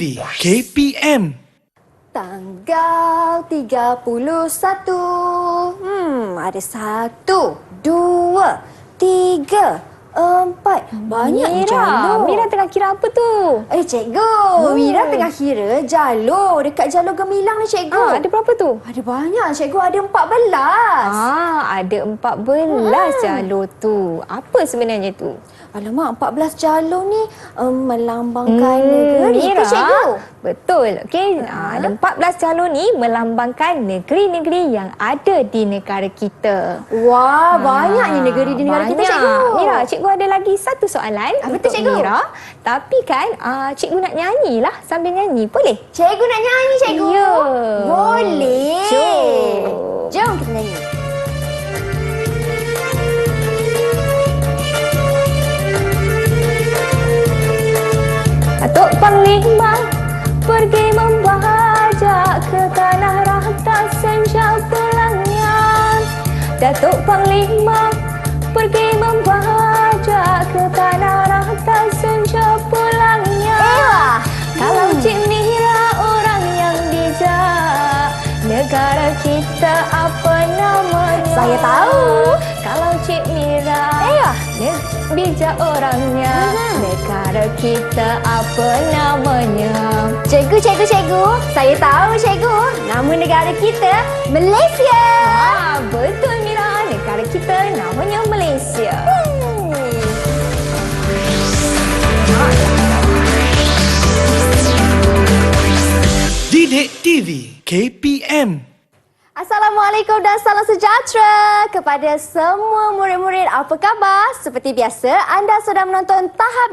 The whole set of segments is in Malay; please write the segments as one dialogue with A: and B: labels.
A: TV KPM.
B: Tanggal 31. Ada 1, 2, 3, 4. Banyak jalur.
C: Mira tengah kira apa tu?
B: Cikgu, Mira tengah kira jalur dekat jalur Gemilang ni, cikgu.
C: Ada berapa tu?
B: Ada banyak, cikgu. Ada 14.
C: Ada 14 jalur tu. Apa sebenarnya tu?
B: Alamak, 14 jalur ni melambangkan negeri ke, cikgu?
C: Betul. Okey, ada 14 jalur ni melambangkan negeri-negeri yang ada di negara kita.
B: Wah, banyaknya negeri di negara kita, cikgu.
C: Mira, cikgu ada lagi satu soalan untuk
B: cikgu?
C: Mira. Tapi kan cikgu nak nyanyilah sambil nyanyi. Boleh?
B: Cikgu nak nyanyi, cikgu?
C: Ya.
B: Boleh. Jom kita nyanyi.
C: Datuk Panglima pergi membajak ke tanah rata senja pulangnya. Datuk Panglima pergi membajak ke tanah rata senja pulangnya. Kalau Cik Mira orang yang bijak, negara kita apa namanya?
B: Saya tahu.
C: Kalau Cik Mira bijak orangnya, negara kita apa namanya?
B: Cikgu. Saya tahu, cikgu. Nama negara kita Malaysia.
C: Betul Mira. Negara kita namanya Malaysia.
A: Didik TV KPM.
B: Assalamualaikum dan salam sejahtera kepada semua murid-murid. Apa khabar? Seperti biasa, anda sedang menonton tahap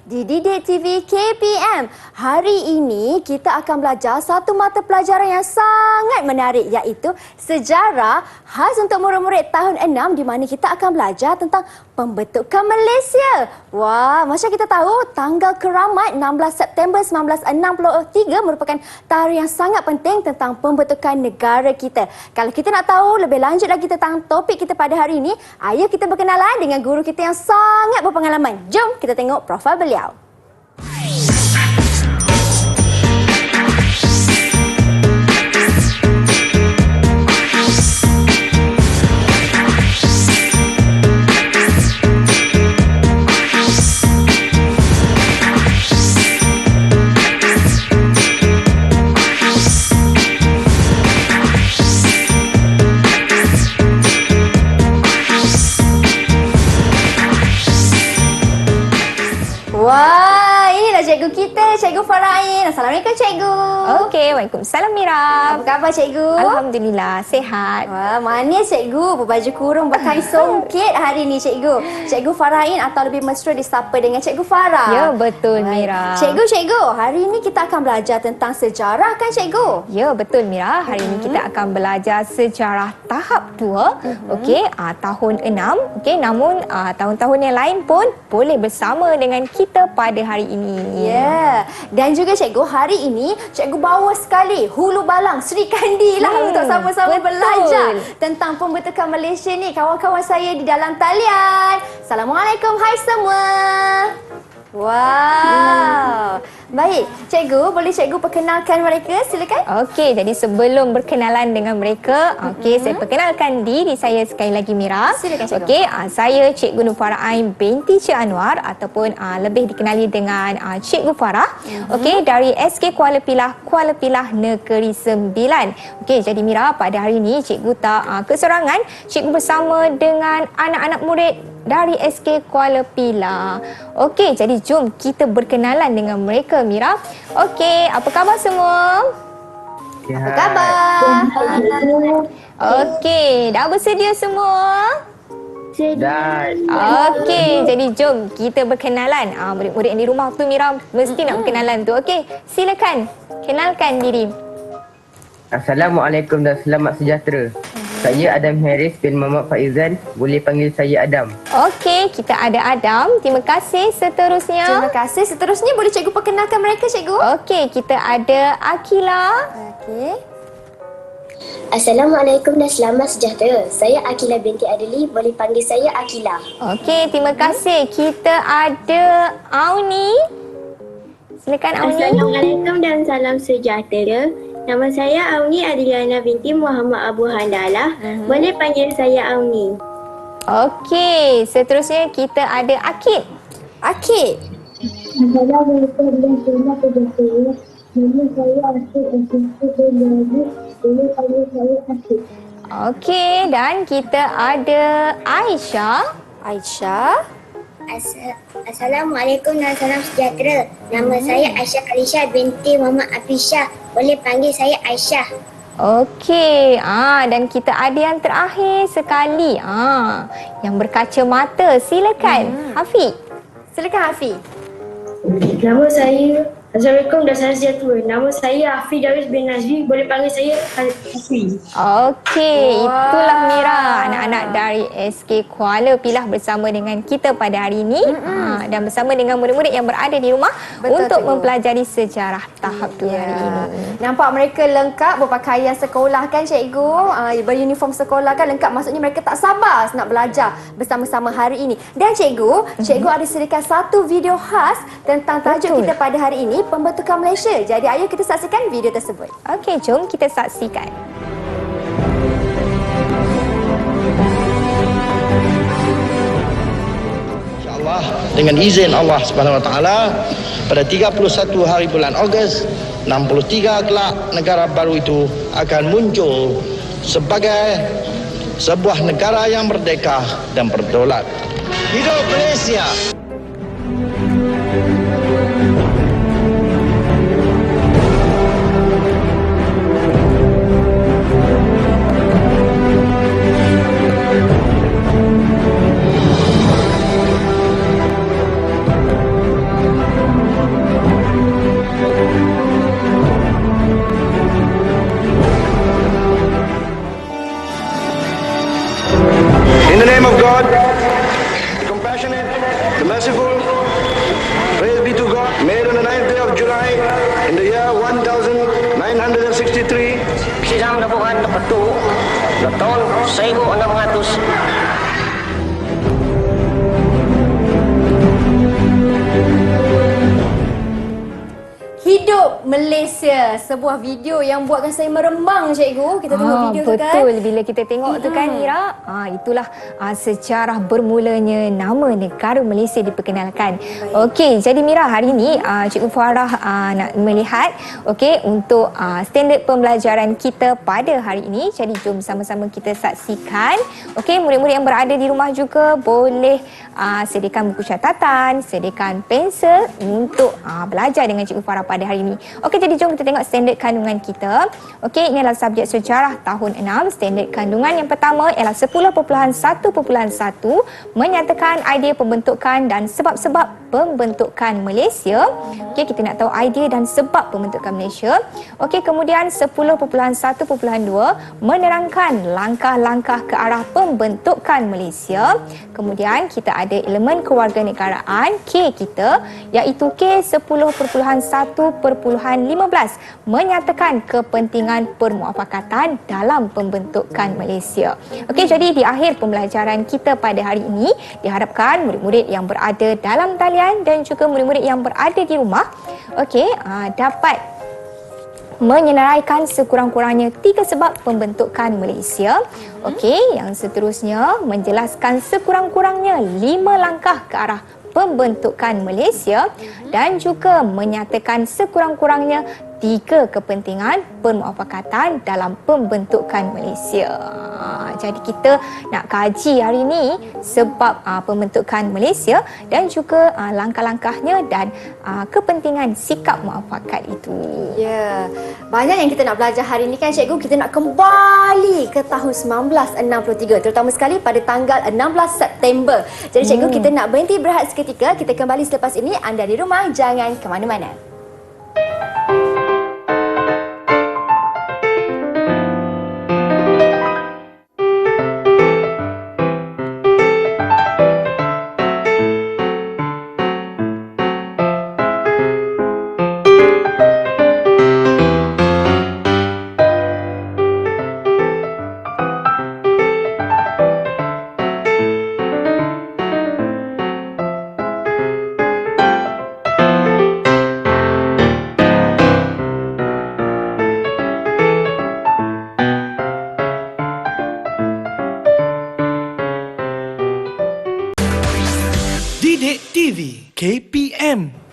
B: 2 di Didik TV KPM. Hari ini kita akan belajar satu mata pelajaran yang sangat menarik, iaitu sejarah khas untuk murid-murid tahun 6, di mana kita akan belajar tentang pembentukan Malaysia. Wah, macam kita tahu, tanggal keramat 16 September 1963 merupakan tarikh yang sangat penting tentang pembentukan negara kita. Kalau kita nak tahu lebih lanjut lagi tentang topik kita pada hari ini, ayo kita berkenalan dengan guru kita yang sangat berpengalaman. Jom kita tengok profil beliau. Wah, inilah cikgu kita, Cikgu Farain. Assalamualaikum, cikgu.
C: Okey, waalaikumsalam Mira.
B: Apa khabar, cikgu?
C: Alhamdulillah, sihat.
B: Wah, manis cikgu. Berbaju kurung, berkain songket hari ni, cikgu. Cikgu Farain atau lebih mesra disapa dengan Cikgu Farah.
C: Ya, betul Mira.
B: Cikgu, hari ini kita akan belajar tentang sejarah kan, cikgu?
C: Ya, betul Mira. Hari ini kita akan belajar sejarah tahap 2. Okey, tahun 6. Okey, namun tahun-tahun yang lain pun boleh bersama dengan kita pada hari ini.
B: Ya. Dan juga cikgu, hari ini cikgu bawa sekali hulu balang Sri Kandi lah untuk sama-sama belajar tentang pembentukan Malaysia ni. Kawan-kawan saya di dalam talian. Assalamualaikum, hai semua. Wow. Baik, cikgu, boleh cikgu perkenalkan mereka? Silakan.
C: Okey, jadi sebelum berkenalan dengan mereka, saya perkenalkan diri saya sekali lagi Mira.
B: Silakan, cikgu.
C: Okey, saya Cikgu Nur Farah Ain binti Cik Anwar ataupun lebih dikenali dengan Cikgu Farah. Okey, dari SK Kuala Pilah Negeri Sembilan. Okey, jadi Mira, pada hari ini cikgu tak kesorangan. Cikgu bersama dengan anak-anak murid dari SK Kuala Pilah. Okey, jadi jom kita berkenalan dengan mereka, Mira. Okey, apa khabar semua?
B: Apa khabar?
C: Okey, dah bersedia semua?
D: Dah.
C: Okey, jadi jom kita berkenalan. Murid-murid yang di rumah tu Mira mesti nak berkenalan tu. Okey, silakan kenalkan diri.
D: Assalamualaikum dan selamat sejahtera. Saya Adam Harris bin Muhammad Faizan. Boleh panggil saya Adam.
C: Okey, kita ada Adam. Terima kasih. Seterusnya.
B: Terima kasih. Seterusnya boleh cikgu perkenalkan mereka, cikgu?
C: Okey, kita ada Akila.
B: Okey.
E: Assalamualaikum dan selamat sejahtera. Saya Akila binti Adli, boleh panggil saya Akila.
C: Okey, terima kasih. Kita ada Auni. Silakan Auni.
F: Assalamualaikum dan salam sejahtera. Nama saya Auni Adriana binti Muhammad Abu Handalah. Boleh panggil saya Auni.
C: Okey, seterusnya kita ada Akid.
B: Akid.
E: Assalamualaikum dan salam sejahtera. Nama saya Asyik Asyik Belaji. Boleh panggil saya Asyik.
C: Okey, dan kita ada Aisyah.
B: Aisyah.
E: Assalamualaikum dan salam sejahtera. Nama saya Aisyah Kalisha binti Muhammad Afisha. Boleh panggil saya Aisyah.
C: Okey, dan kita ada yang terakhir sekali. Yang berkacamata. Silakan, Hafiz.
B: Silakan Hafiz.
F: Nama saya Assalamualaikum dan salam sejahtera. Nama saya Hafiz Darwis bin Nazwi. Boleh panggil saya Hafiz.
C: Okey, itulah Mira, anak-anak dari SK Kuala Pilah bersama dengan kita pada hari ini dan bersama dengan murid-murid yang berada di rumah.
B: Betul,
C: untuk
B: Cikgu.
C: mempelajari sejarah tahap 2 hari ini.
B: Nampak mereka lengkap berpakaian sekolah kan cikgu, beruniform sekolah kan lengkap, maksudnya mereka tak sabar nak belajar bersama-sama hari ini. Dan cikgu ada sediakan satu video khas tentang tajuk
C: Betul.
B: kita pada hari ini, pembentukan Malaysia. Jadi ayo kita saksikan video tersebut.
C: Okey, jom kita saksikan.
G: InsyaAllah dengan izin Allah Subhanahu Wa Taala pada 31 hari bulan Ogos 63 kelak negara baru itu akan muncul sebagai sebuah negara yang merdeka dan berdaulat. Hidup Malaysia. In the name of God, the compassionate, the merciful, praise be to God, made on the 9th day of July in the year 1963.
H: Sidang Gabungan na Patu na taon 1600.
B: Hidup Malaysia, sebuah video yang buatkan saya meremang cikgu. Kita tengok video tu kan.
C: Betul, bila kita tengok tu kan Mira, itulah sejarah bermulanya nama negara Malaysia diperkenalkan. Okey, jadi Mira, hari ini Cikgu Farah nak melihat untuk standard pembelajaran kita pada hari ini. Jadi jom sama-sama kita saksikan. Okey, murid-murid yang berada di rumah juga boleh sediakan buku catatan, sediakan pensel untuk belajar dengan Cikgu Farah pada hari ini. Okey, jadi jom kita tengok standard kandungan kita. Okey, ini adalah subjek sejarah tahun 6. Standard kandungan yang pertama ialah 10.1.1 menyatakan idea pembentukan dan sebab-sebab pembentukan Malaysia. Okey, kita nak tahu idea dan sebab pembentukan Malaysia. Okey, kemudian 10.1.2 menerangkan langkah-langkah ke arah pembentukan Malaysia. Kemudian kita ada elemen kewarganegaraan K kita, iaitu K 10.1.15 menyatakan kepentingan permuafakatan dalam pembentukan Malaysia. Okey, jadi di akhir pembelajaran kita pada hari ini, diharapkan murid-murid yang berada dalam talian dan juga murid-murid yang berada di rumah dapat menyenaraikan sekurang-kurangnya 3 sebab pembentukan Malaysia. Okey, yang seterusnya menjelaskan sekurang-kurangnya 5 langkah ke arah pembentukan Malaysia dan juga menyatakan sekurang-kurangnya 3 kepentingan permuafakatan dalam pembentukan Malaysia. Jadi kita nak kaji hari ini sebab pembentukan Malaysia dan juga langkah-langkahnya dan kepentingan sikap muafakat itu.
B: Ya, banyak yang kita nak belajar hari ini kan cikgu. Kita nak kembali ke tahun 1963, terutama sekali pada tanggal 16 September. Jadi cikgu, kita nak berhenti berehat seketika. Kita kembali selepas ini. Anda di rumah jangan ke mana-mana.
A: Didik TV KPM.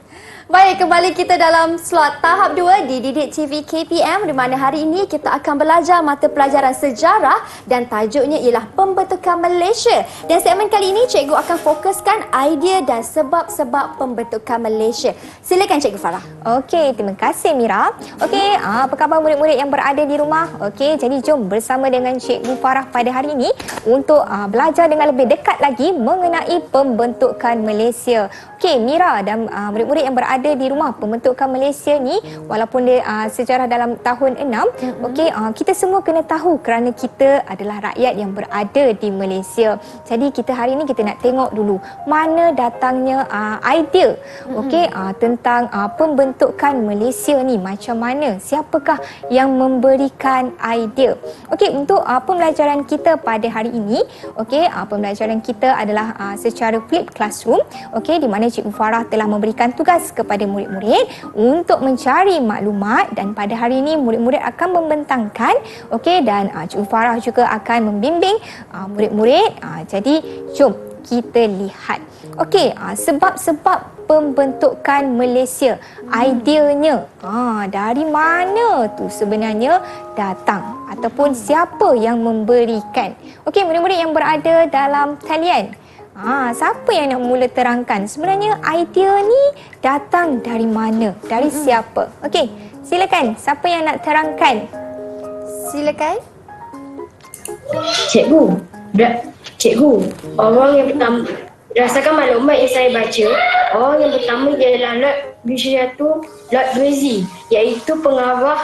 B: Baik, kembali kita dalam slot tahap 2 di Didik TV KPM di mana hari ini kita akan belajar mata pelajaran sejarah dan tajuknya ialah pembentukan Malaysia. Dan segmen kali ini cikgu akan fokuskan idea dan sebab-sebab pembentukan Malaysia. Silakan Cikgu Farah.
C: Okey, terima kasih Mira. Okey, apa khabar murid-murid yang berada di rumah? Okey, jadi jom bersama dengan Cikgu Farah pada hari ini untuk belajar dengan lebih dekat lagi mengenai pembentukan Malaysia. Okey, Mira dan murid-murid yang berada di rumah, pembentukan Malaysia ni walaupun dia sejarah dalam tahun 6, okey, kita semua kena tahu kerana kita adalah rakyat yang berada di Malaysia. Jadi kita hari ni kita nak tengok dulu mana datangnya idea okey tentang pembentukan Malaysia ni macam mana, siapakah yang memberikan idea. Okey, untuk pembelajaran kita pada hari ini, okey, pembelajaran kita adalah secara flip classroom, okey, di mana Cikgu Farah telah memberikan tugas kepada murid-murid untuk mencari maklumat dan pada hari ini murid-murid akan membentangkan, okey, dan Cikgu Farah juga akan membimbing murid-murid. Jadi jom kita lihat. Okey, sebab-sebab pembentukan Malaysia, ideanya dari mana tu sebenarnya datang ataupun siapa yang memberikan. Okey, murid-murid yang berada dalam talian, siapa yang nak mula terangkan sebenarnya idea ni datang dari mana, dari siapa? Okey, silakan, siapa yang nak terangkan?
B: Silakan.
F: Cikgu, orang yang pertama, berdasarkan maklumat yang saya baca, orang yang pertama ialah Lord Brazil, iaitu pengarah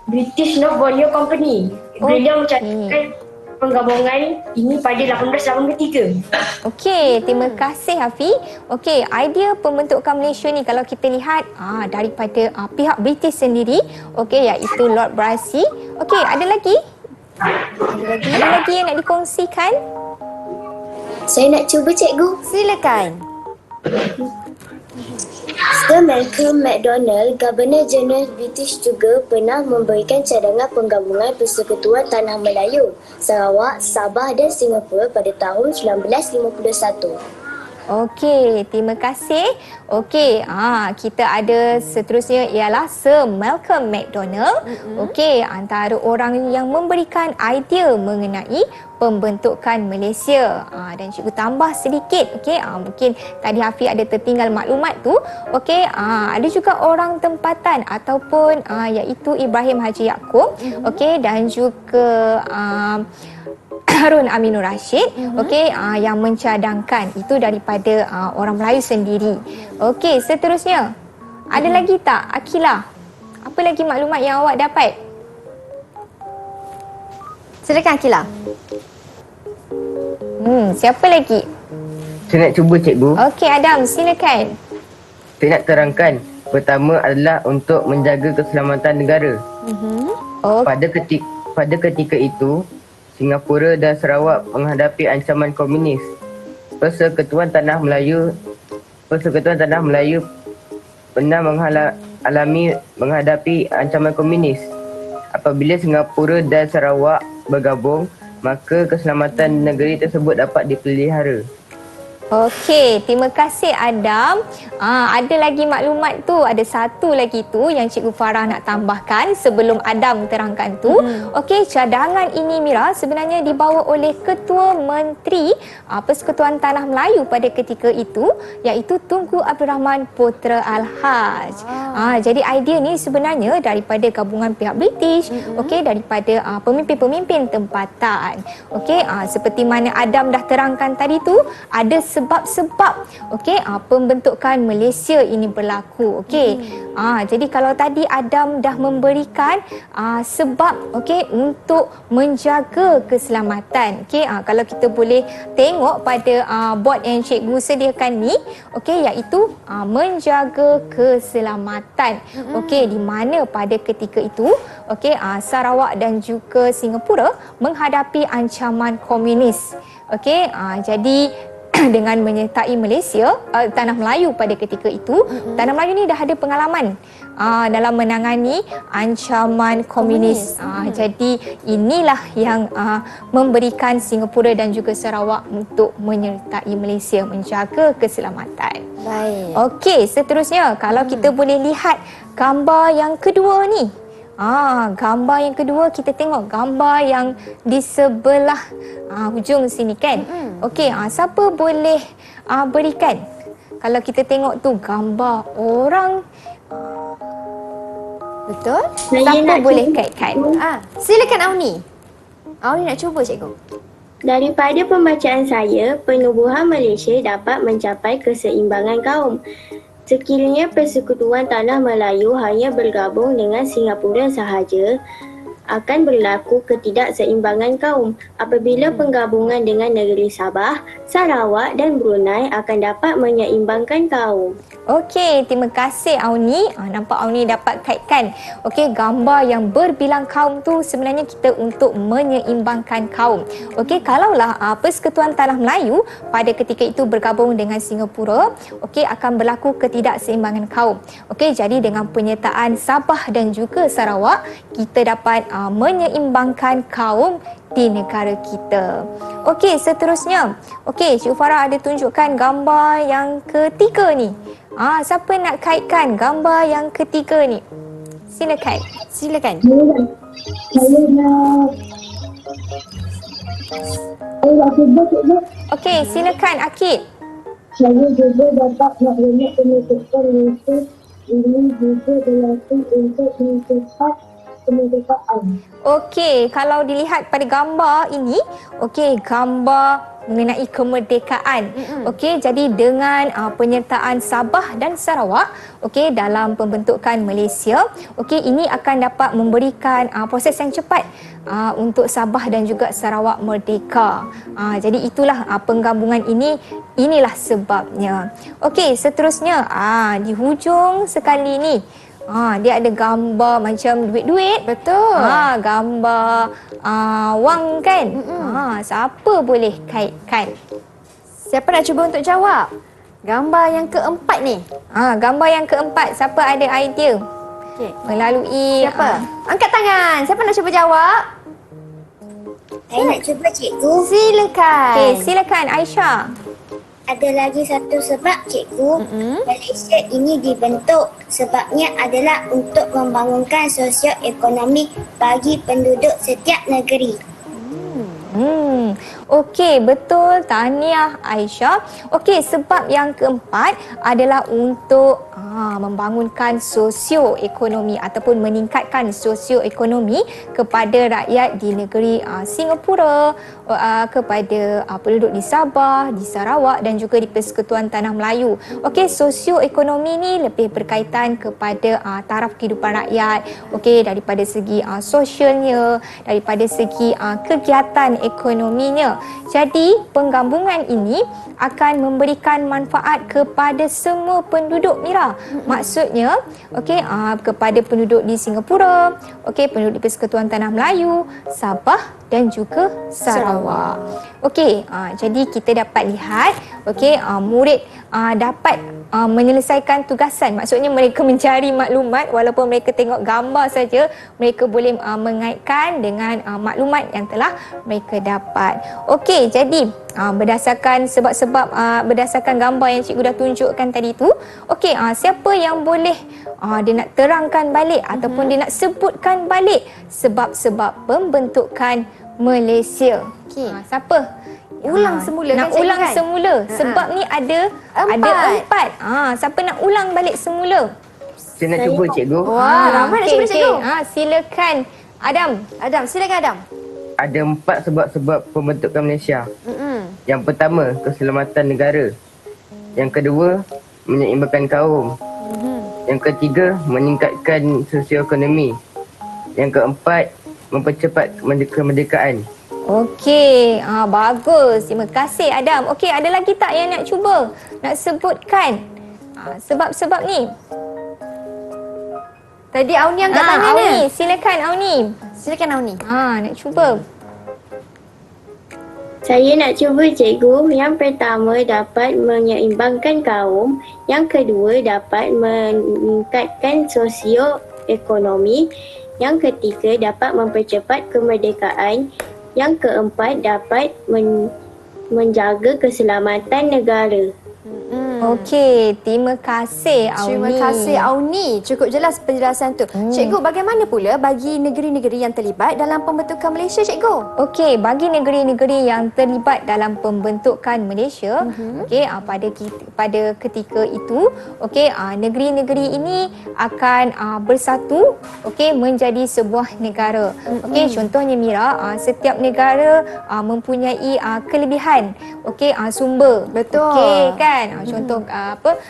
F: British North Borneo Company. Beliau mencatatkan penggabungan ini pada 1883.
C: Okey, terima kasih Hafiz. Okey, idea pembentukan Malaysia ni kalau kita lihat daripada pihak British sendiri, okey, iaitu Lord Brazil. Okey, ada lagi? Ada lagi yang nak dikongsikan?
E: Saya nak cuba cikgu.
B: Silakan.
E: Sir Malcolm MacDonald, Governor General British juga pernah memberikan cadangan penggabungan Persekutuan Tanah Melayu, Sarawak, Sabah dan Singapura pada tahun 1951.
C: Okey, terima kasih. Okey, kita ada seterusnya ialah Sir Malcolm MacDonald. Okey, antara orang yang memberikan idea mengenai pembentukan Malaysia. Dan cikgu tambah sedikit, okey, mungkin tadi Hafiz ada tertinggal maklumat tu. Okey, ada juga orang tempatan ataupun iaitu Ibrahim Haji Yaakob, okey, dan juga Harun Aminur Rashid, okey, yang mencadangkan itu daripada orang Melayu sendiri. Okey, seterusnya ada lagi tak Akila? Apa lagi maklumat yang awak dapat?
B: Silakan Akila.
C: Siapa lagi?
D: Saya nak cuba cikgu.
C: Okey Adam, silakan.
D: Saya nak terangkan. Pertama adalah untuk menjaga keselamatan negara. Pada ketika itu, Singapura dan Sarawak menghadapi ancaman komunis. Persekutuan Tanah Melayu pernah menghadapi ancaman komunis. Apabila Singapura dan Sarawak bergabung, maka keselamatan negeri tersebut dapat dipelihara.
C: Okey, terima kasih Adam. Ada lagi maklumat tu, ada satu lagi tu yang Cikgu Farah nak tambahkan sebelum Adam terangkan tu. Okey, cadangan ini Mira sebenarnya dibawa oleh Ketua Menteri Persekutuan Tanah Melayu pada ketika itu, iaitu Tunku Abdul Rahman Putra Al-Haj. Jadi idea ni sebenarnya daripada gabungan pihak British, okey, daripada pemimpin-pemimpin tempatan. Okey, seperti mana Adam dah terangkan tadi tu, ada sebab-sebab pembentukan Malaysia ini berlaku. Okey. Jadi kalau tadi Adam dah memberikan sebab untuk menjaga keselamatan. Okey, kalau kita boleh tengok pada board yang cikgu sediakan ni, okey, iaitu menjaga keselamatan. Okey, di mana pada ketika itu, okey, Sarawak dan juga Singapura menghadapi ancaman komunis. Okey, jadi dengan menyertai Malaysia, Tanah Melayu pada ketika itu. Tanah Melayu ni dah ada pengalaman dalam menangani ancaman komunis. Jadi inilah yang memberikan Singapura dan juga Sarawak untuk menyertai Malaysia menjaga keselamatan.
B: Baik.
C: Okey, seterusnya kalau kita boleh lihat gambar yang kedua ni. Gambar yang kedua, kita tengok gambar yang di sebelah hujung sini kan. Okey, siapa boleh berikan? Kalau kita tengok tu gambar orang,
B: Betul?
F: Saya
C: siapa
F: nak
C: boleh
F: cuba.
C: kaitkan?
B: Silakan Auni. Auni nak cuba cikgu.
F: Daripada pembacaan saya, penubuhan Malaysia dapat mencapai keseimbangan kaum. Sekiranya Persekutuan Tanah Melayu hanya bergabung dengan Singapura sahaja, akan berlaku ketidakseimbangan kaum. Apabila penggabungan dengan negeri Sabah, Sarawak dan Brunei akan dapat menyeimbangkan kaum.
C: Okey, terima kasih Auni. Nampak Auni dapat kaitkan. Okey, gambar yang berbilang kaum tu sebenarnya kita untuk menyeimbangkan kaum. Okey, kalaulah Persekutuan Tanah Melayu pada ketika itu bergabung dengan Singapura, okey, akan berlaku ketidakseimbangan kaum. Okey, jadi dengan penyertaan Sabah dan juga Sarawak, kita dapat menyeimbangkan kaum di negara kita. Okey, seterusnya. Okey, Cik Farah ada tunjukkan gambar yang ketiga ni. Siapa nak kaitkan gambar yang ketiga ni? Silakan.
B: Silakan.
E: Saya nak cuba cikgu.
C: Okey, silakan Akid.
E: Saya juga dapat maklumat penuntutan Malaysia ini juga berlaku untuk mencapai kemerdekaan.
C: Okey, kalau dilihat pada gambar ini, okey, gambar mengenai kemerdekaan. Okey, jadi dengan penyertaan Sabah dan Sarawak, okey, dalam pembentukan Malaysia, okey, ini akan dapat memberikan proses yang cepat untuk Sabah dan juga Sarawak merdeka. Jadi itulah penggabungan ini, inilah sebabnya. Okey, seterusnya di hujung sekali ni, dia ada gambar macam duit-duit.
B: Betul.
C: Gambar wang kan. Siapa boleh kaitkan?
B: Siapa nak cuba untuk jawab? Gambar yang keempat ni.
C: Gambar yang keempat, siapa ada idea?
B: Okey.
C: Melalui
B: Siapa? Angkat tangan. Siapa nak cuba jawab?
E: Saya nak cuba cikgu.
B: Silakan.
C: Okey, silakan Aisyah.
E: Ada lagi satu sebab cikgu. Malaysia ini dibentuk sebabnya adalah untuk membangunkan sosioekonomi bagi penduduk setiap negeri.
C: Okey, betul. Tahniah Aisyah. Okey, sebab yang keempat adalah untuk membangunkan sosioekonomi ataupun meningkatkan sosioekonomi kepada rakyat di negeri Singapura, kepada penduduk di Sabah, di Sarawak dan juga di Persekutuan Tanah Melayu. Okey, sosioekonomi ni lebih berkaitan kepada taraf kehidupan rakyat. Okey, daripada segi sosialnya, daripada segi kegiatan ekonominya. Jadi, penggabungan ini akan memberikan manfaat kepada semua penduduk, Mira. Maksudnya, okey, kepada penduduk di Singapura, okey, penduduk di Persekutuan Tanah Melayu, Sabah dan juga Sarawak. Okey, jadi kita dapat lihat, okey, murid dapat menyelesaikan tugasan. Maksudnya mereka mencari maklumat walaupun mereka tengok gambar saja, mereka boleh mengaitkan dengan maklumat yang telah mereka dapat. Okey, jadi berdasarkan sebab-sebab berdasarkan gambar yang cikgu dah tunjukkan tadi tu, okey, siapa yang boleh dia nak terangkan balik ataupun dia nak sebutkan balik sebab-sebab pembentukan Malaysia.
B: Okey.
C: Siapa?
B: Ulang semula
C: nak
B: kan, cikgu
C: ulang
B: kan?
C: semula sebab ni ada empat. Siapa nak ulang balik semula?
D: Saya nak cuba cikgu.
B: Wah, ramai nak cuba cikgu.
C: Silakan Adam.
B: Adam, silakan Adam.
D: Ada 4 sebab-sebab pembentukan Malaysia. Yang pertama, keselamatan negara. Yang kedua, menyeimbangkan kaum. Yang ketiga, meningkatkan sosioekonomi. Yang keempat, mempercepat kemerdekaan.
C: Okey, bagus. Terima kasih Adam. Okey, ada lagi tak yang nak cuba? Nak sebutkan sebab-sebab ni?
B: Tadi Auni angkat tangan
C: Auni,
B: dia.
C: silakan Auni.
B: Silakan Auni.
C: Nak cuba.
F: Saya nak cuba cikgu. Yang pertama dapat menyeimbangkan kaum. Yang kedua dapat meningkatkan sosioekonomi. Yang ketiga dapat mempercepat kemerdekaan. Yang keempat dapat menjaga keselamatan negara.
C: Okey, terima kasih Auni.
B: Terima kasih Auni. Cukup jelas penjelasan tu. Cikgu, bagaimana pula bagi negeri-negeri yang terlibat dalam pembentukan Malaysia, cikgu?
C: Okey, bagi negeri-negeri yang terlibat dalam pembentukan Malaysia, okey, pada ketika itu, okey, negeri-negeri ini akan bersatu, okey, menjadi sebuah negara. Okey, contohnya Mira, setiap negara mempunyai kelebihan, okey, sumber.
B: Betul.
C: Okey kan? Contoh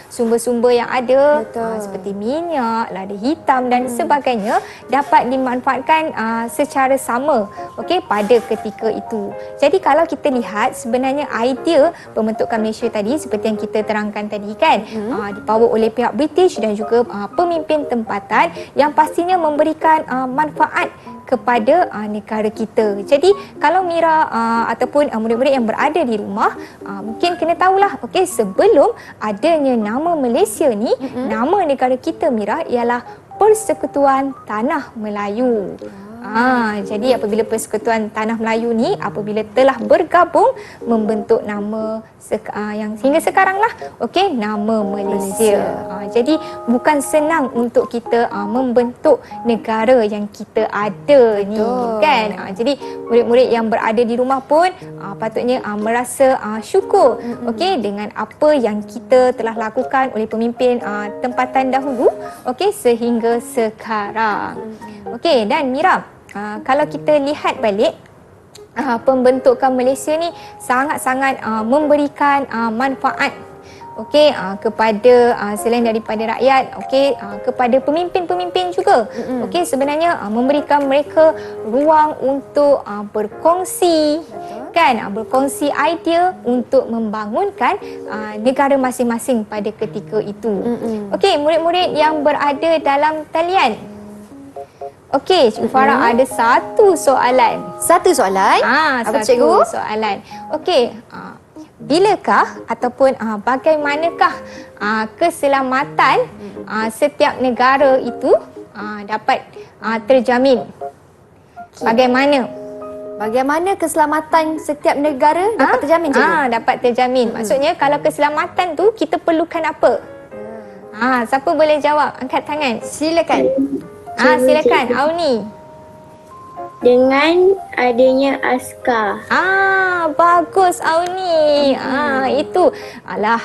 C: sumber-sumber yang ada seperti minyak, lada hitam dan sebagainya dapat dimanfaatkan secara sama, okey, pada ketika itu. Jadi kalau kita lihat sebenarnya idea pembentukan Malaysia tadi seperti yang kita terangkan tadi kan, dibawa oleh pihak British dan juga pemimpin tempatan yang pastinya memberikan manfaat kepada negara kita. Jadi kalau Mira ataupun murid-murid yang berada di rumah mungkin kena tahulah, okey, sebelum adanya nama Malaysia ni, nama negara kita Mira ialah Persekutuan Tanah Melayu. Jadi apabila Persekutuan Tanah Melayu ni apabila telah bergabung membentuk nama yang hingga sekarang lah, okey, nama Malaysia. Jadi bukan senang untuk kita membentuk negara yang kita ada ni kan. Jadi murid-murid yang berada di rumah pun patutnya merasa syukur, okey, dengan apa yang kita telah lakukan oleh pemimpin tempatan dahulu, okey, sehingga sekarang. Okey, dan Mira, kalau kita lihat balik, pembentukan Malaysia ni sangat-sangat memberikan manfaat, okey, kepada selain daripada rakyat, okey, kepada pemimpin-pemimpin juga. Okey, sebenarnya memberikan mereka ruang untuk berkongsi, kan, berkongsi idea untuk membangunkan negara masing-masing pada ketika itu. Okey, murid-murid yang berada dalam talian. Okey, Cikgu Farah ada satu soalan.
B: Satu soalan? Apa
C: Satu
B: cikgu?
C: soalan. Okey, bilakah ataupun bagaimanakah keselamatan setiap negara itu dapat terjamin? Bagaimana?
B: Bagaimana keselamatan setiap negara dapat terjamin, cikgu?
C: Dapat terjamin. Maksudnya kalau keselamatan tu kita perlukan apa? Siapa boleh jawab? Angkat tangan.
B: Silakan.
C: Silakan Auni.
F: Dengan adanya askar.
C: Bagus Auni. Itu adalah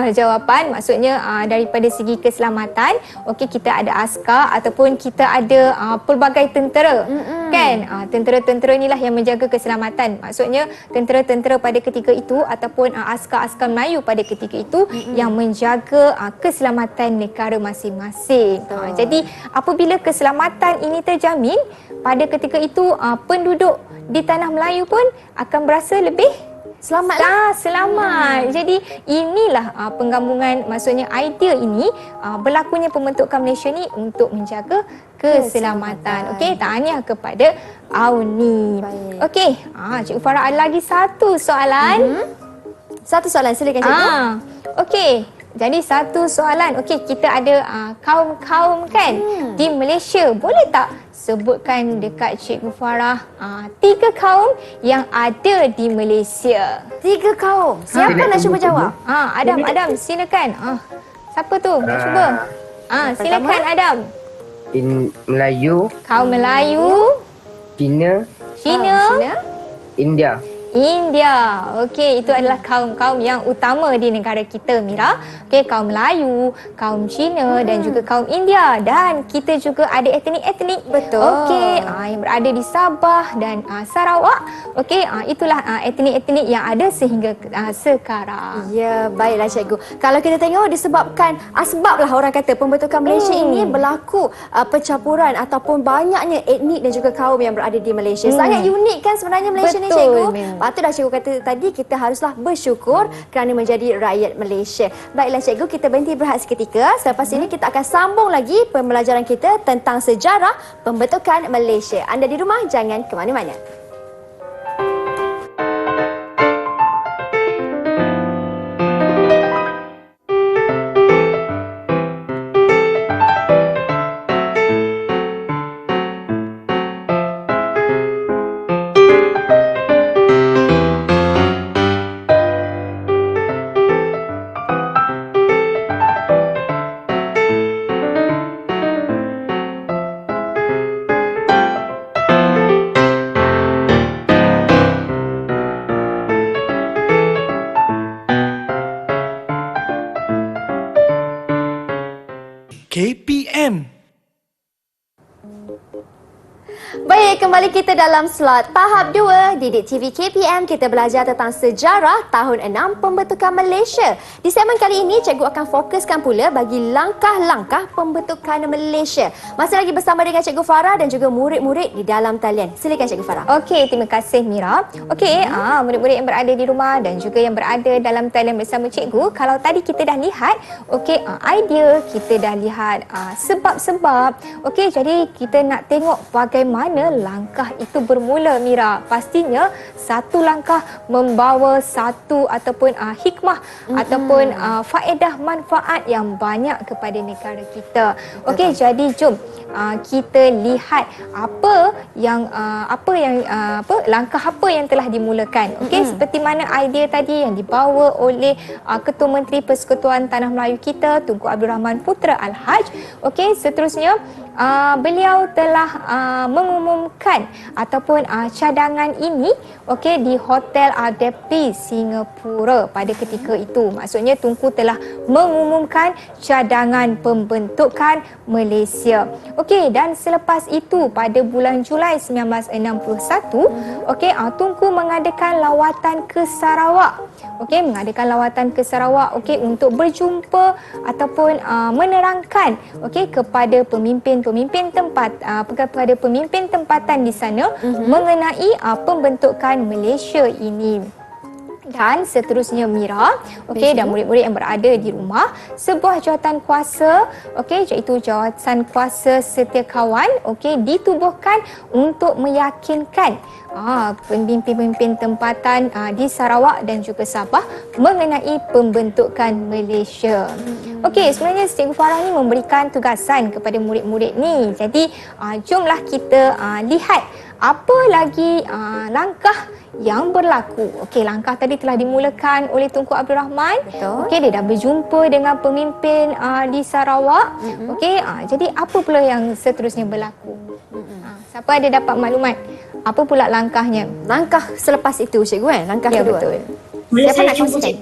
C: jawapan. Maksudnya daripada segi keselamatan, okey, kita ada askar ataupun kita ada pelbagai tentera. Kan? Tentera-tentera inilah yang menjaga keselamatan. Maksudnya tentera-tentera pada ketika itu ataupun askar-askar Melayu pada ketika itu yang menjaga keselamatan negara masing-masing. Jadi apabila keselamatan ini terjamin, pada ketika itu penduduk di tanah Melayu pun akan berasa lebih selamat. Jadi inilah penggabungan, maksudnya idea ini berlakunya pembentukan Malaysia ni untuk menjaga keselamatan. Okey, tahniah kepada Auni. Okey, Cikgu Farah ada lagi satu soalan.
B: Satu soalan, silakan cikgu.
C: Okey. Jadi satu soalan, okey, kita ada kaum-kaum kan di Malaysia. Boleh tak sebutkan dekat Cikgu Farah 3 kaum yang ada di Malaysia?
B: 3 kaum. Siapa nak cuba jawab?
C: Adam, silakan. Siapa tu? Nak cuba? Silakan Adam.
D: Melayu,
C: Kaum Melayu,
D: Cina, India.
C: Okey, itu adalah kaum-kaum yang utama di negara kita, Mira. Okey, kaum Melayu, kaum Cina dan juga kaum India, dan kita juga ada etnik-etnik.
B: Betul.
C: Okey, yang berada di Sabah dan Sarawak. Okey, itulah etnik-etnik yang ada sehingga sekarang.
B: Ya, baiklah cikgu. Kalau kita tengok disebabkan sebablah orang kata pembentukan Malaysia ini berlaku percampuran ataupun banyaknya etnik dan juga kaum yang berada di Malaysia. Sangat unik kan sebenarnya Malaysia ni, cikgu. Patutlah cikgu kata tadi, kita haruslah bersyukur kerana menjadi rakyat Malaysia. Baiklah cikgu, kita berhenti berehat seketika. Selepas ini kita akan sambung lagi pembelajaran kita tentang sejarah pembentukan Malaysia. Anda di rumah jangan ke mana-mana.
A: KPM.
B: Baik, kembali kita dalam slot tahap 2 Didik TV KPM. Kita belajar tentang sejarah tahun 6 pembentukan Malaysia. Di segmen kali ini, cikgu akan fokuskan pula bagi langkah-langkah pembentukan Malaysia. Masih lagi bersama dengan Cikgu Farah dan juga murid-murid di dalam talian. Silakan Cikgu Farah.
C: Okey, terima kasih Mira. Okey, murid-murid yang berada di rumah dan juga yang berada dalam talian bersama cikgu, kalau tadi kita dah lihat, okey, idea, kita dah lihat sebab-sebab. Okey, jadi kita nak tengok bagaimana langkah itu bermula, Mira. Pastinya satu langkah membawa satu ataupun hikmah ataupun faedah manfaat yang banyak kepada negara kita. Okey, jadi jom kita lihat langkah apa yang telah dimulakan. Okey, seperti mana idea tadi yang dibawa oleh Ketua Menteri Persekutuan Tanah Melayu kita, Tunku Abdul Rahman Putra Al-Haj. Okey, seterusnya beliau telah mengumumkan ataupun cadangan ini di Hotel Adepti Singapura pada ketika itu. Maksudnya Tunku telah mengumumkan cadangan pembentukan Malaysia. Okey, dan selepas itu pada bulan Julai 1961, Tunku mengadakan lawatan ke Sarawak. Untuk berjumpa ataupun menerangkan kepada pemimpin tempatan di sana mengenai pembentukan Malaysia ini. Dan seterusnya, Mira, dan murid-murid yang berada di rumah, sebuah jawatan kuasa, iaitu Jawatan Kuasa Setiakawan, ditubuhkan untuk meyakinkan pemimpin-pemimpin tempatan di Sarawak dan juga Sabah mengenai pembentukan Malaysia. Sebenarnya Cikgu Farah ni memberikan tugasan kepada murid-murid ni. Jadi jomlah kita lihat apa lagi langkah yang berlaku. Langkah tadi telah dimulakan oleh Tunku Abdul Rahman. Dia dah berjumpa dengan pemimpin di Sarawak. Jadi apa pula yang seterusnya berlaku? Siapa ada dapat maklumat? Apa pula langkahnya?
B: Langkah selepas itu, cikgu, langkah kedua.
C: Betul.
B: Siapa nak kongsikan?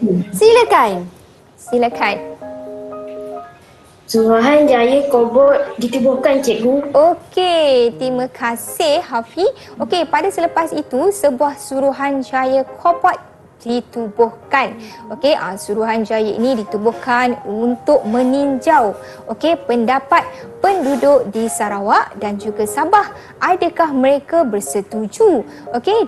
B: Silakan.
F: Suruhanjaya Kobot ditubuhkan, cikgu.
C: Okey, terima kasih Hafi. Pada selepas itu sebuah Suruhanjaya Kobot ditubuhkan. Suruhanjaya ini ditubuhkan untuk meninjau pendapat penduduk di Sarawak dan juga Sabah. Adakah mereka bersetuju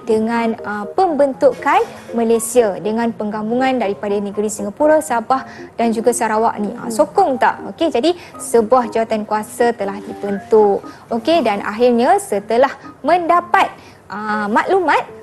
C: dengan pembentukan Malaysia dengan penggabungan daripada negeri Singapura, Sabah dan juga Sarawak ni? Sokong tak? Jadi sebuah jawatan kuasa telah dibentuk. Dan akhirnya setelah mendapat maklumat,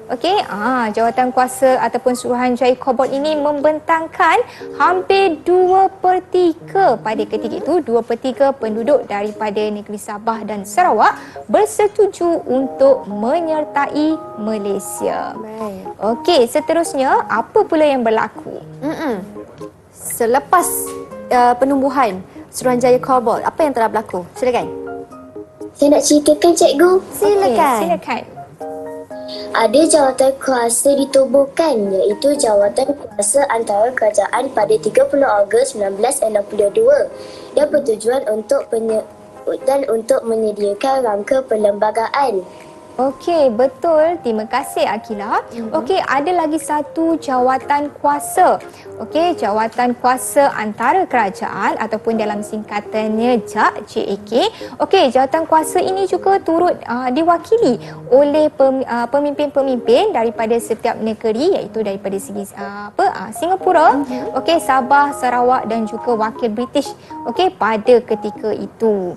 C: jawatan kuasa ataupun Suruhanjaya Kobot ini membentangkan hampir 2/3 pada ketika itu 2/3 penduduk daripada negeri Sabah dan Sarawak bersetuju untuk menyertai Malaysia. Seterusnya apa pula yang berlaku?
B: Selepas penumbuhan Suruhanjaya Kobot, apa yang telah berlaku? Silakan.
E: Saya nak ceritakan, cikgu.
C: Silakan.
E: Ada jawatan kuasa ditubuhkan, iaitu Jawatan Kuasa Antara Kerajaan pada 30 Ogos 1962 yang bertujuan untuk menyediakan rangka perlembagaan.
C: Betul. Terima kasih Akila. Ada lagi satu jawatan kuasa. Jawatan Kuasa Antara Kerajaan ataupun dalam singkatannya JAK. Jawatan kuasa ini juga turut diwakili oleh pemimpin-pemimpin daripada setiap negeri, iaitu daripada segi Singapura, Sabah, Sarawak dan juga wakil British pada ketika itu.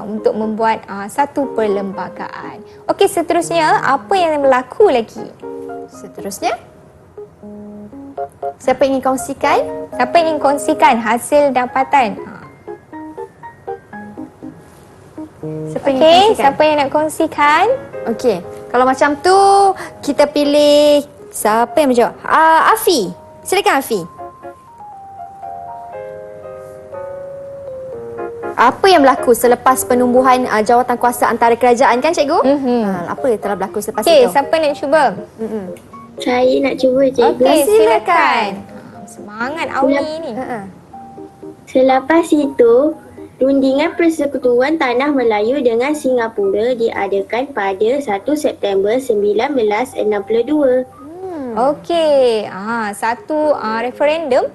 C: Untuk membuat satu perlembagaan. Seterusnya apa yang berlaku lagi?
B: Seterusnya, siapa ingin kongsikan?
C: Siapa ingin kongsikan hasil dapatan? Siapa yang nak kongsikan?
B: Kalau macam tu kita pilih siapa yang menjawab? Afi. Silakan Afi. Apa yang berlaku selepas penumbuhan jawatan kuasa antara kerajaan, kan cikgu? Apa yang telah berlaku selepas itu?
C: Siapa nak cuba?
F: Saya nak cuba, cikgu.
C: Silakan. Semangat Auli ni.
F: Selepas itu, Rundingan Persekutuan Tanah Melayu dengan Singapura diadakan pada 1 September 1962.
C: Okey, satu referendum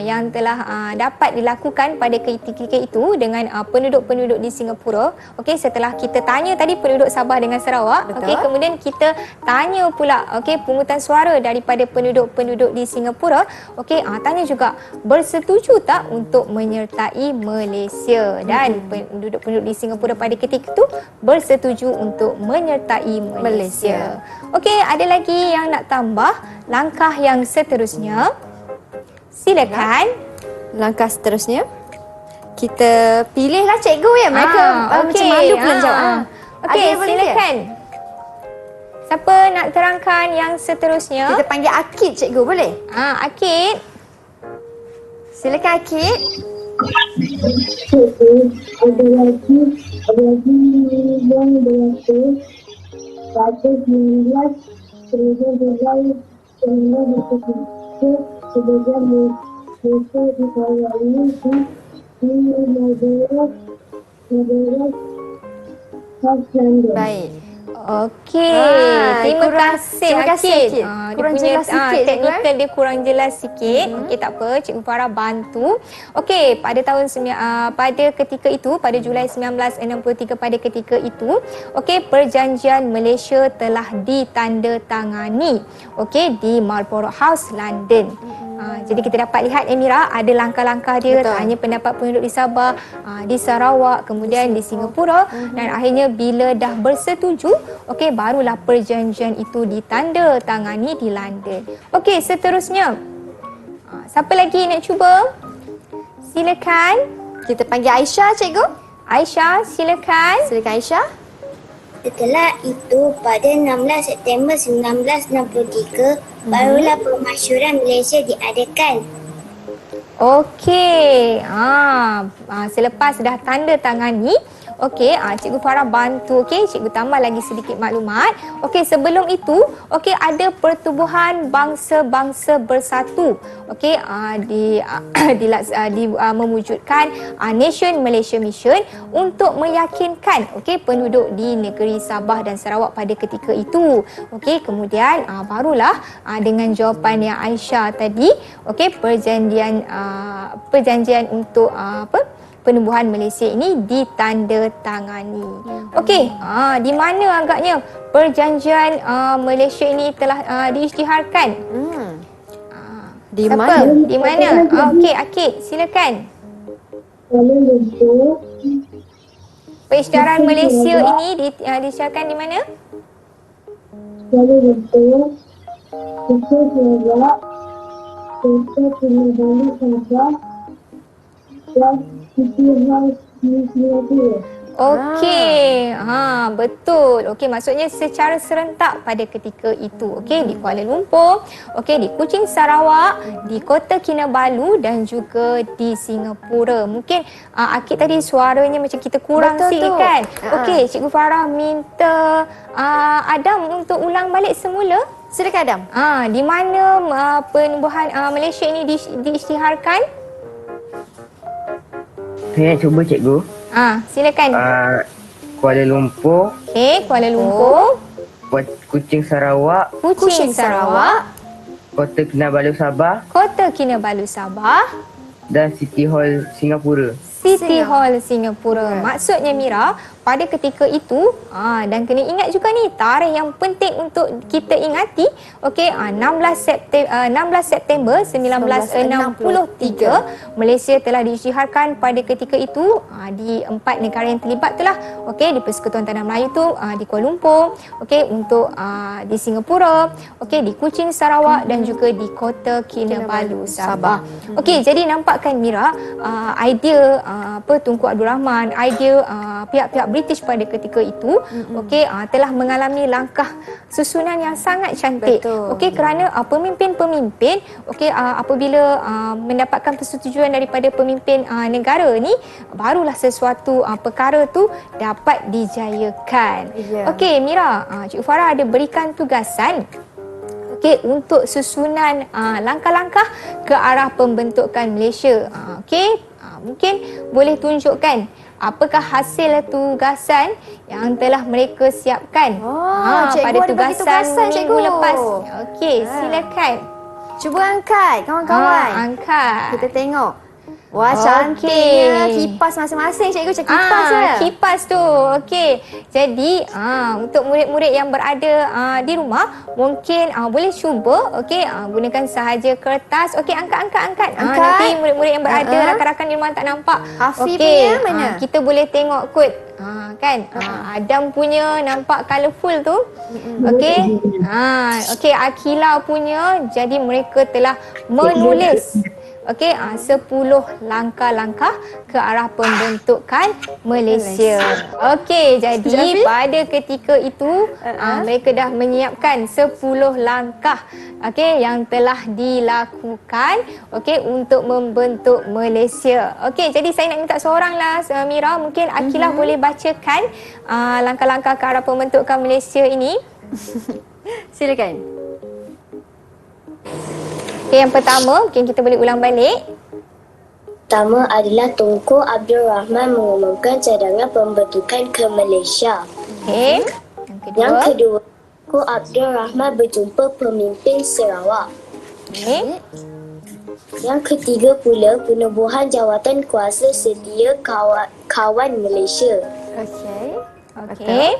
C: yang telah dapat dilakukan pada ketika itu dengan penduduk-penduduk di Singapura. Okey, setelah kita tanya tadi penduduk Sabah dengan Sarawak, okey, kemudian kita tanya pula pungutan suara daripada penduduk-penduduk di Singapura. Okey, tanya juga bersetuju tak untuk menyertai Malaysia, dan penduduk-penduduk di Singapura pada ketika itu bersetuju untuk menyertai Malaysia. Okey, ada lagi yang nak tambah langkah yang seterusnya? Silakan.
B: Langkah seterusnya, kita pilihlah cikgu ya. Mereka macam malu pula jawab.
C: Okey, silakan. Siapa nak terangkan yang seterusnya?
B: Kita panggil Akid cikgu, boleh?
C: Akid.
B: Silakan Akid.
E: Ada lagi yang berlaku pada 19 Julai 1993 sebagai Malaysia dikawali di Madras Khas London.
B: Baik.
C: Okey, terima kasih Akid.
B: Kurang
C: Dia punya
B: jelas sikit,
C: teknikal dia kurang jelas sikit. Okey, tak apa, Cikgu Farah bantu. Okey, pada pada ketika itu, pada Julai 1963 pada ketika itu, okey, perjanjian Malaysia telah ditandatangani, okey, di Marlborough House, London. Jadi kita dapat lihat Emira ada langkah-langkah dia.
B: Betul.
C: Tanya pendapat penduduk di Sabah, di Sarawak, kemudian di Singapura, dan akhirnya bila dah bersetuju, okey, barulah perjanjian itu ditandatangani di London. Okey, seterusnya, siapa lagi nak cuba? Silakan.
B: Kita panggil Aisyah cikgu.
C: Aisyah, silakan.
B: Silakan Aisyah.
E: Setelah itu, pada 16 September 1963, barulah Permasyuran Malaysia diadakan.
C: Okey, selepas dah tanda tangani, okey, Cikgu Farah bantu, okey, Cikgu tambah lagi sedikit maklumat. Okey, sebelum itu, okey, ada Pertubuhan Bangsa-Bangsa Bersatu, okey, memwujudkan Nation Malaysia Mission untuk meyakinkan, okey, penduduk di negeri Sabah dan Sarawak pada ketika itu. Okey, kemudian barulah dengan jawapan yang Aisyah tadi, okey, perjanjian untuk penubuhan Malaysia ini ditandatangani. Okey, di mana agaknya perjanjian Malaysia ini telah diisytiharkan?
B: Di
C: Siapa?
B: mana?
C: Di mana? Okey, Akid, silakan. Perisytiharan Malaysia ini diisytiharkan di mana?
E: Kuala Lumpur, Kuala Sarawak, Kota Kinabalu Sabah dan City House di Singapura.
C: Okey, betul. Okey, maksudnya secara serentak pada ketika itu. Okey, di Kuala Lumpur, okey, di Kuching Sarawak, di Kota Kinabalu dan juga di Singapura. Mungkin Akid tadi suaranya macam kita kurang
B: Betul
C: sikit
B: tu.
C: kan? Okey, Cikgu Farah minta Adam untuk ulang balik semula.
B: Silakan Adam.
C: Di mana penubuhan Malaysia ini diisytiharkan?
D: Saya nak cuba cikgu.
C: Silakan.
D: Kuala Lumpur,
C: Okey, Kuala Lumpur,
D: Kuching Sarawak,
C: Kuching Sarawak,
D: Kota Kinabalu Sabah
C: Kota Kinabalu Sabah,
D: dan City Hall Singapura.
C: City Hall Singapura. Maksudnya Mira, pada ketika itu dan kena ingat juga ni tarikh yang penting untuk kita ingati. Okey, 16 September 1963 Malaysia telah diisytiharkan pada ketika itu di 4 negara yang terlibat itulah. Okey, di Persekutuan Tanah Melayu tu di Kuala Lumpur, okey, untuk di Singapura, okey, di Kuching Sarawak dan juga di Kota Kinabalu Sabah. Okey, jadi nampakkan Mira, idea Tunku Abdul Rahman, idea pihak-pihak British pada ketika itu, okey, telah mengalami langkah susunan yang sangat cantik. Okey, kerana pemimpin-pemimpin, okey, apabila mendapatkan persetujuan daripada pemimpin negara ni, barulah sesuatu perkara tu dapat dijayakan. Okey, Mira, Cikgu Farah ada berikan tugasan, okey, untuk susunan langkah-langkah ke arah pembentukan Malaysia. Okey, Mungkin boleh tunjukkan apakah hasil tugasan yang telah mereka siapkan
B: cikgu
C: pada
B: ada bagi tugasan,
C: minggu
B: cikgu.
C: lepas. Okey, silakan.
B: Cuba angkat kawan-kawan.
C: Angkat.
B: Kita tengok. Wah,
C: Okey.
B: cantiknya kipas masing-masing. Cikgu cakap kipas je.
C: Kipas tu. Okey. Jadi, untuk murid-murid yang berada di rumah, mungkin boleh cuba gunakan sahaja kertas. Okey, angkat. Nanti murid-murid yang berada, rakan-rakan di rumah tak nampak.
B: Hafiz punya mana?
C: Kita boleh tengok kot. Kan? Adam punya nampak colourful tu. Okey. Okey, Akila punya, jadi mereka telah menulis 10 langkah-langkah ke arah pembentukan Malaysia. Okey, jadi pada ketika itu mereka dah menyiapkan 10 langkah yang telah dilakukan untuk membentuk Malaysia. Okey, jadi saya nak minta seoranglah, Mira, mungkin Akilah boleh bacakan langkah-langkah ke arah pembentukan Malaysia ini.
B: Silakan.
C: Okey, yang pertama mungkin kita boleh ulang balik.
E: Pertama adalah Tunku Abdul Rahman mengumumkan cadangan pembentukan ke Malaysia.
C: Okey.
E: Yang kedua, Tunku Abdul Rahman berjumpa pemimpin Sarawak.
C: Okey.
E: Yang ketiga pula, penubuhan jawatan kuasa sedia kawan Malaysia.
C: Okey.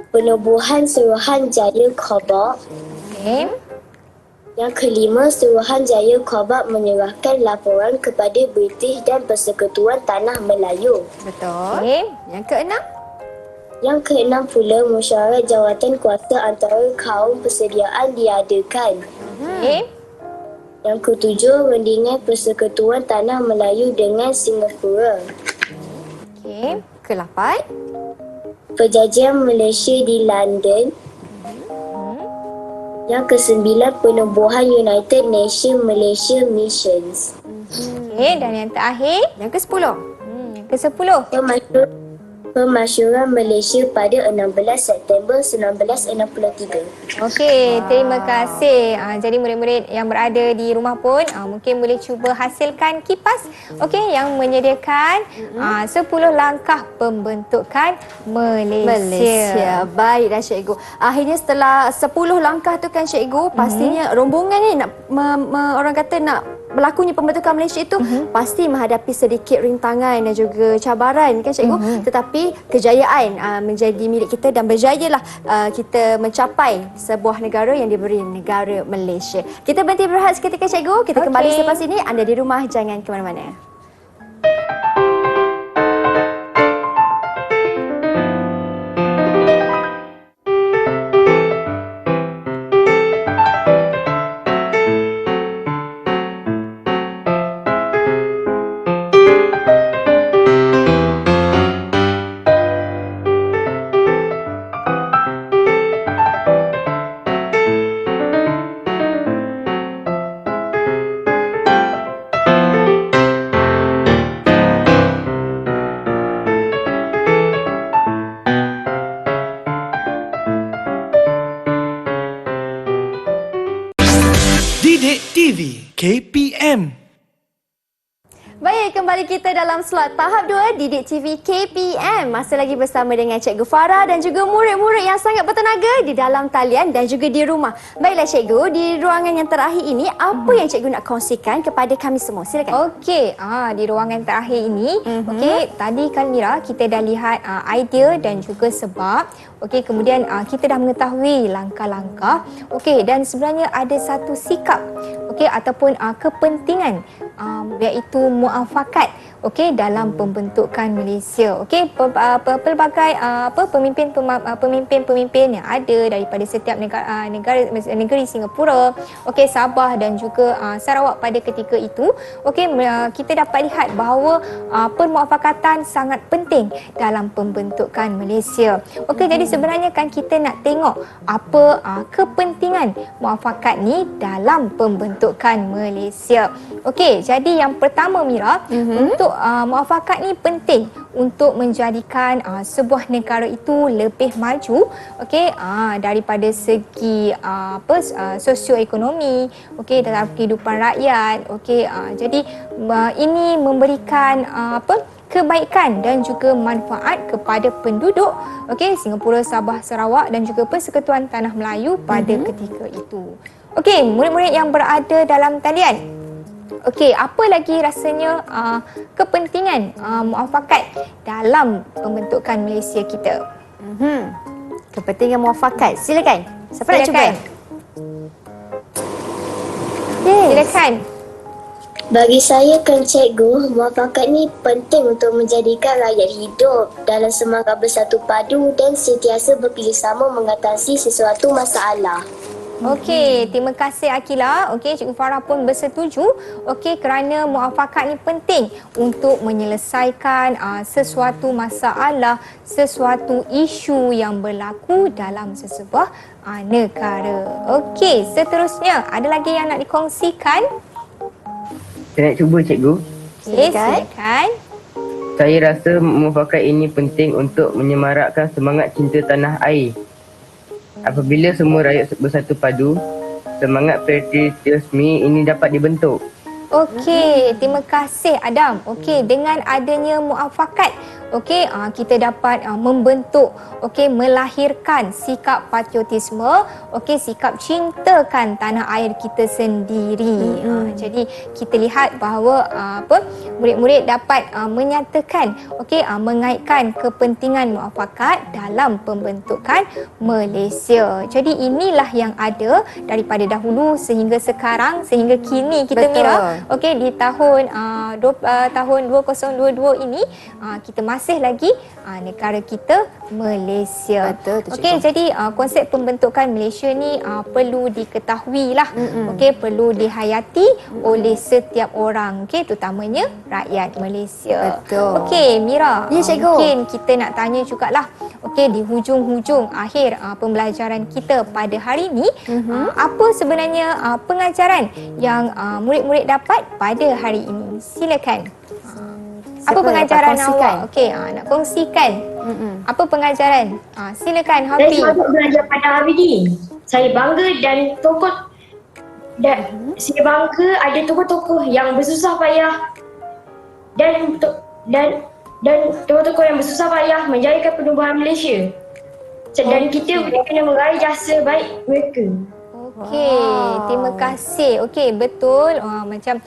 E: Penubuhan Suruhanjaya Khabak.
C: Okey.
E: Yang kelima, Suruhanjaya Khabak menyerahkan laporan kepada British dan Persekutuan Tanah Melayu.
B: Betul.
C: Okey.
B: Yang keenam.
E: Yang keenam pula, mesyuarat jawatan kuasa antara kaum persediaan diadakan.
C: Okey.
E: Yang ketujuh, rundingan Persekutuan Tanah Melayu dengan Singapura.
C: Okey.
B: Kelapan.
E: Perjanjian Malaysia di London. Yang kesembilan, penubuhan United Nations Malaysia Missions.
C: Okey, dan yang terakhir,
B: Yang ke-10.
C: yang ke-10.
E: Pemasyuran Malaysia pada 16 September 1963.
C: Okey, terima kasih. Jadi murid-murid yang berada di rumah pun mungkin boleh cuba hasilkan kipas yang menyediakan 10 langkah pembentukan Malaysia.
B: Baik dah cikgu. Akhirnya setelah 10 langkah tu kan cikgu, pastinya rombongan ni nak orang kata nak berlakunya pembentukan Malaysia itu pasti menghadapi sedikit rintangan dan juga cabaran kan cikgu. Tetapi kejayaan menjadi milik kita dan berjayalah kita mencapai sebuah negara yang diberi negara Malaysia. Kita berhenti berehat seketika cikgu. Kita kembali selepas ini. Anda di rumah jangan ke mana-mana.
A: Didik TV KPM.
B: Baik, kembali kita dalam slot tahap 2 Didik TV KPM. Masih lagi bersama dengan Cikgu Farah dan juga murid-murid yang sangat bertenaga di dalam talian dan juga di rumah. Baiklah Cikgu, di ruangan yang terakhir ini, apa yang Cikgu nak kongsikan kepada kami semua? Silakan.
C: Okey, di ruangan terakhir ini, tadi kan Mira, kita dah lihat idea dan juga sebab. Okey, kemudian kita dah mengetahui langkah-langkah. Okey, dan sebenarnya ada satu sikap, ataupun kepentingan, iaitu muafakat dalam pembentukan Malaysia. Pelbagai pemimpin-pemimpin yang ada daripada setiap negeri Singapura, Sabah dan juga Sarawak pada ketika itu, kita dapat lihat bahawa permuafakatan sangat penting dalam pembentukan Malaysia. Jadi sebenarnya kan kita nak tengok apa kepentingan muafakat ni dalam pembentukan Malaysia. jadi yang pertama Mira, untuk muafakat ni penting untuk menjadikan sebuah negara itu lebih maju, okey, daripada segi sosioekonomi, okey, dalam kehidupan rakyat, okey. Jadi ini memberikan kebaikan dan juga manfaat kepada penduduk, okey, Singapura, Sabah, Sarawak dan juga Persekutuan Tanah Melayu pada ketika itu. Okey, murid-murid yang berada dalam talian. Okey, apa lagi rasanya kepentingan muafakat dalam pembentukan Malaysia kita?
B: Kepentingan muafakat. Silakan. Siapa nak cuba?
C: Silakan.
E: Bagi saya kan cikgu, muafakat ni penting untuk menjadikan rakyat hidup dalam semangat bersatu padu dan sentiasa bekerjasama mengatasi sesuatu masalah.
C: Okey, terima kasih Akila. Okey, Cikgu Farah pun bersetuju. Okey, kerana muafakat ni penting untuk menyelesaikan sesuatu masalah, sesuatu isu yang berlaku dalam sesebuah negara. Okey, seterusnya ada lagi yang nak dikongsikan?
D: Saya nak cuba cikgu.
C: Okey, silakan.
D: Saya rasa muafakat ini penting untuk menyemarakkan semangat cinta tanah air. Apabila semua rakyat bersatu padu, semangat patriotisme ini dapat dibentuk.
C: Okey, terima kasih Adam. Okey, dengan adanya muafakat, okey, kita dapat membentuk, okey, melahirkan sikap patriotisme, okey, sikap cintakan tanah air kita sendiri. Jadi kita lihat bahawa murid-murid dapat menyatakan, okey, mengaitkan kepentingan muafakat dalam pembentukan Malaysia. Jadi inilah yang ada daripada dahulu sehingga sekarang, sehingga kini kita Mira. Okey, di tahun 2022 ini kita masih lagi negara kita Malaysia.
B: Betul tu,
C: okey, jadi konsep pembentukan Malaysia ni perlu diketahui lah. Okey, perlu dihayati oleh setiap orang, okey, terutamanya rakyat Malaysia.
B: Betul.
C: Okey, Mira.
B: Ya, cikgu.
C: Mungkin kita nak tanya jugalah. Okey, di hujung-hujung akhir pembelajaran kita pada hari ini, apa sebenarnya pengajaran yang murid-murid dapat pada hari ini? Silakan. Apa pengajaran awak? Okey, nak kongsikan. Apa pengajaran? Silakan,
F: Saya
C: Hafiz.
F: selalu belajar pada hari ini. Saya bangga dan saya bangga ada tokoh-tokoh yang bersusah payah dan tokoh-tokoh yang bersusah payah menjayakan penubuhan Malaysia. Dan kita kena meraih jasa baik mereka.
C: Okey, terima kasih. Okey, betul. Macam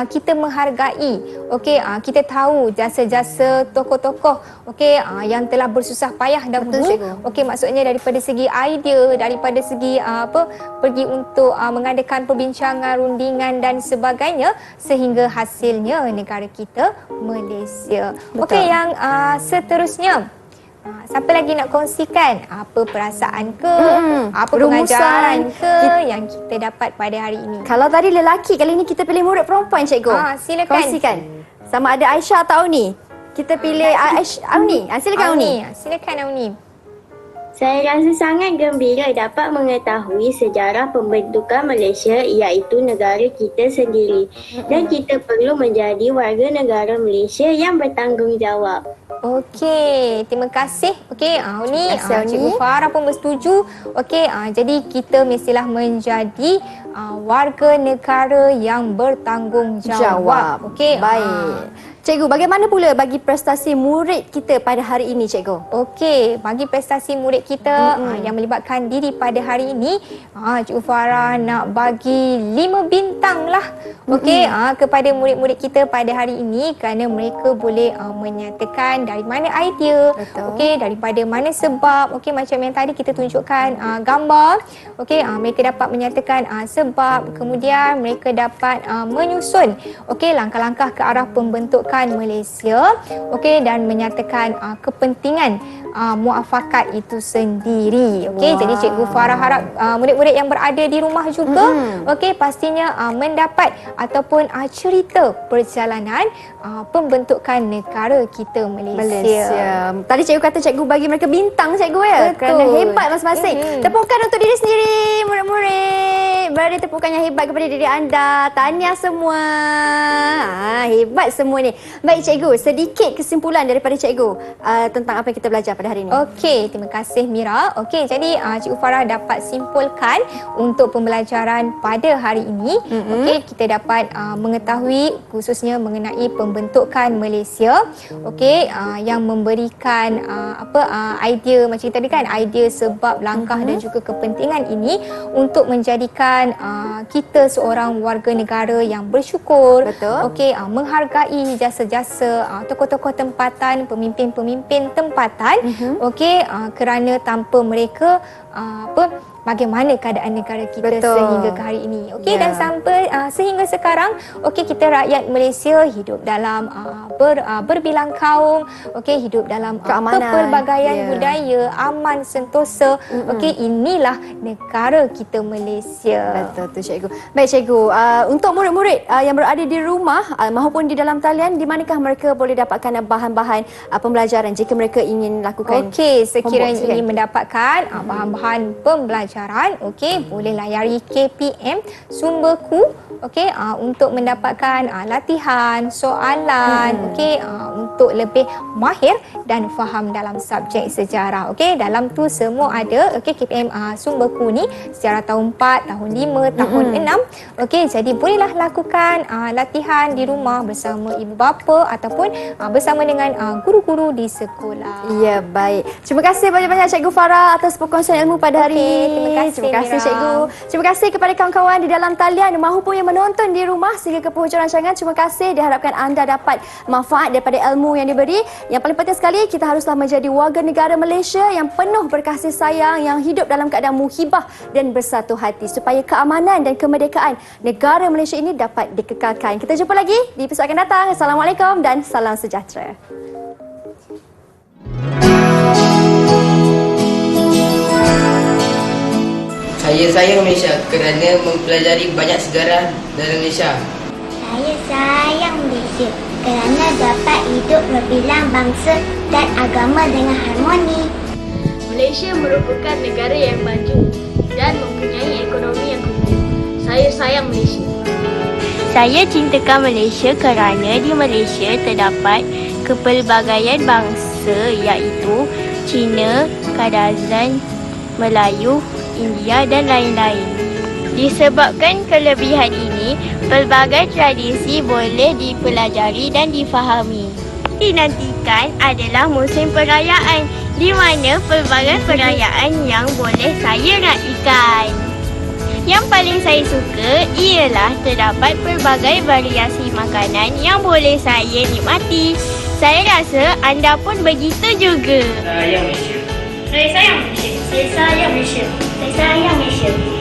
C: kita menghargai. Okey, kita tahu jasa-jasa tokoh-tokoh, okey, yang telah bersusah payah dahulu. Okey, maksudnya daripada segi idea, daripada segi pergi untuk mengadakan perbincangan, rundingan dan sebagainya sehingga hasilnya negara kita Malaysia. Okey, yang seterusnya, siapa lagi nak kongsikan apa perasaan ke, apa pengajaran ke yang kita dapat pada hari ini?
B: Kalau tadi lelaki, kali ini kita pilih murid perempuan, cikgu.
C: Silakan.
B: Kongsikan. Sama ada Aisyah atau Auni. Kita pilih Auni. Silakan Auni.
C: Silakan Auni.
F: Saya rasa sangat gembira dapat mengetahui sejarah pembentukan Malaysia, iaitu negara kita sendiri. Dan kita perlu menjadi warga negara Malaysia yang bertanggungjawab.
C: Okey, terima kasih. Okey, Auni,
B: Auni.
C: Cikgu Farah pun bersetuju. Okey, jadi kita mestilah menjadi warga negara yang bertanggungjawab. Okey,
B: Baik. Cikgu, bagaimana pula bagi prestasi murid kita pada hari ini, cikgu?
C: Okey, bagi prestasi murid kita yang melibatkan diri pada hari ini, Cikgu Farah nak bagi 5 bintang lah. Okey, kepada murid-murid kita pada hari ini kerana mereka boleh menyatakan dari mana idea, okey, daripada mana sebab, okey, macam yang tadi kita tunjukkan gambar, okey, mereka dapat menyatakan sebab, kemudian mereka dapat menyusun, okey, langkah-langkah ke arah pembentukan Malaysia, okey, dan menyatakan kepentingan muafakat itu sendiri. Okey, jadi Cikgu Farah harap murid-murid yang berada di rumah juga okey pastinya mendapat ataupun cerita perjalanan pembentukan negara kita Malaysia.
B: Tadi cikgu kata cikgu bagi mereka bintang cikgu ya.
C: Betul.
B: Kerana hebat masing-masing. Tepukan untuk diri sendiri murid-murid. Beri tepukan yang hebat kepada diri anda. Tahniah semua. Hebat semua ni. Baik cikgu, sedikit kesimpulan daripada cikgu tentang apa yang kita belajar pada hari ini.
C: Okey, terima kasih Mira. Okey, jadi Cikgu Farah dapat simpulkan untuk pembelajaran pada hari ini. Okey, kita dapat mengetahui khususnya mengenai pembentukan Malaysia. Okey, yang memberikan idea macam tadi kan, idea sebab langkah dan juga kepentingan ini untuk menjadikan kita seorang warga negara yang bersyukur.
B: Betul.
C: Okey, menghargai jasa-jasa tokoh-tokoh tempatan, pemimpin-pemimpin tempatan. Okey, kerana tanpa mereka bagaimana keadaan negara kita sehingga ke hari ini. Okey, dan sampai sehingga sekarang okey kita rakyat Malaysia hidup dalam berbilang kaum, okey hidup dalam kepelbagaian budaya, aman sentosa. Okey, inilah negara kita Malaysia.
B: Betul tu cikgu. Baik cikgu, untuk murid-murid yang berada di rumah maupun di dalam talian, di manakah mereka boleh dapatkan bahan-bahan pembelajaran jika mereka ingin lakukan?
C: Okey, sekiranya ingin mendapatkan bahan-bahan pembelajaran, okey, boleh layari KPM Sumberku, okey, untuk mendapatkan latihan, soalan, okey, untuk lebih mahir dan faham dalam subjek sejarah. Okey, dalam tu semua ada. Okey, KPM Sumberku ni sejarah tahun 4, tahun 5, tahun 6. Okey, jadi bolehlah lakukan latihan di rumah bersama ibu bapa ataupun bersama dengan guru-guru di sekolah.
B: Ya, baik. Terima kasih banyak-banyak Cikgu Farah atas perkongsian ilmu pada hari ini. Terima kasih cikgu. Terima kasih kepada kawan-kawan di dalam talian maupun yang menonton di rumah sehingga ke penghujung rancangan. Terima kasih, diharapkan anda dapat manfaat daripada ilmu yang diberi. Yang paling penting sekali, kita haruslah menjadi warga negara Malaysia yang penuh berkasih sayang, yang hidup dalam keadaan muhibah dan bersatu hati supaya keamanan dan kemerdekaan negara Malaysia ini dapat dikekalkan. Kita jumpa lagi di episod akan datang. Assalamualaikum dan salam sejahtera.
D: Saya sayang Malaysia kerana mempelajari banyak sejarah dalam Malaysia.
I: Saya sayang Malaysia kerana dapat hidup berbilang bangsa dan agama dengan harmoni.
F: Malaysia merupakan negara yang maju dan mempunyai ekonomi yang kukuh. Saya sayang Malaysia. Saya cintakan Malaysia kerana di Malaysia terdapat kepelbagaian bangsa iaitu Cina, Kadazan, Melayu, India dan lain-lain. Disebabkan kelebihan ini, pelbagai tradisi boleh dipelajari dan difahami. Dinantikan adalah musim perayaan di mana pelbagai perayaan yang boleh saya raikan. Yang paling saya suka ialah terdapat pelbagai variasi makanan yang boleh saya nikmati. Saya rasa anda pun begitu juga.
D: Sayang Malaysia.
I: Saya sayang Malaysia. Saya sayang Malaysia. Saya sayang Malaysia.